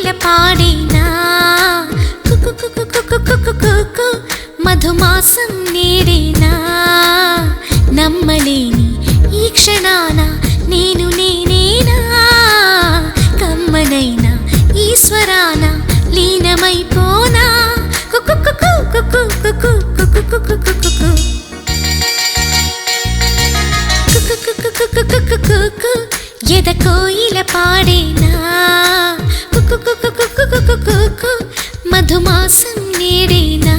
కోయిల పాడేనా కుకు కుకు కుకు కుకు కుకు మధుమాసం నేడేనా నమ్మలేని ఈ క్షణాన నేను నేనేనా కమ్మనైనా ఈశ్వరాన లీనమైపోనా కుకు కుకు కుకు కుకు కుకు కుకు కుకు కుకు ఎద కోయిల పాడేనా కుకు కుకు కుకు కుకు కుకు మధుమాసం నేడేనా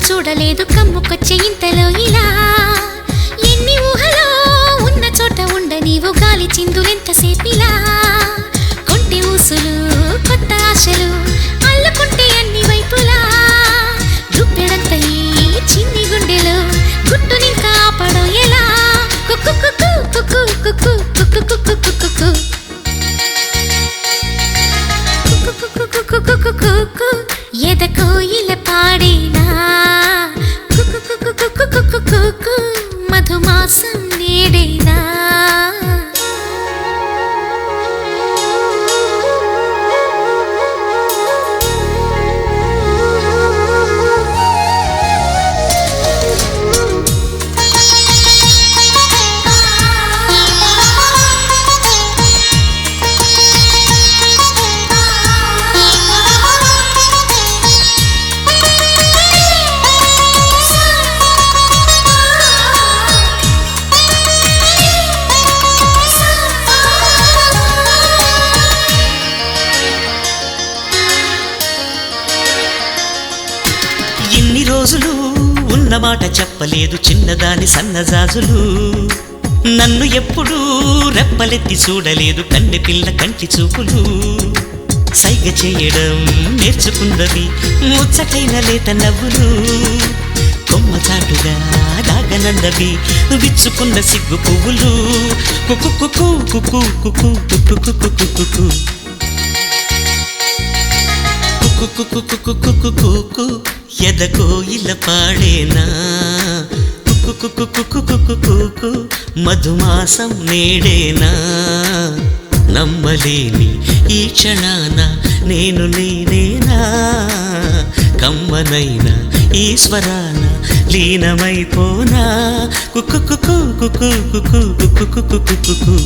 చూడలేదు కమ్ముకొచ్చే ఇంతలో ఇలా ఎన్ని ఊహలో ఉన్న చోట ఉండ నీవు గాలి చిందులెంతసేపిలా కొంటి ఊసులు కొత్త ఆశలు అల్లుకుంటే అన్ని వైపులా గుప్పెడంత ఈ చిన్ని గుండెలో గుట్టునింకా ఆపడం ఎలా కుక్కు కుక్కు కుక్కు కుక్కు కుక్కు కుక్కు కుక్కు కుక్కు కుక్కు ఎద కోయిల పాడేనా కుకు కుకు కుకు కుకు కుకు మధుమాసం నేడేనా ఇన్ని రోజులు ఉన్నమాట చెప్పలేదు చిన్నదాని సన్నజాజులు నన్ను ఎప్పుడూ రెప్పలెత్తి చూడలేదు కన్నె పిల్ల కంటి చూపులు సైగ చేయడం నేర్చుకున్నవి ముచ్చటైన లేత నవ్వులు కొమ్మచాటుగా దాగనందవి విచ్చుకున్న సిగ్గు పువ్వులు కుకు కుకు కుకు కుకు కుకు కుకు కుకు కుకు ఎద కోయిల పాడేనా కుకు కుకు కుకు కుకు కుకు మధుమాసం నేడేనా నమ్మలేని ఈ క్షణాన నేను నేనేనా కమ్మనైనా ఈశ్వరాన లీనమైపోనా కుకు కుకు కుకు కుకు కుకు కుకు కుకు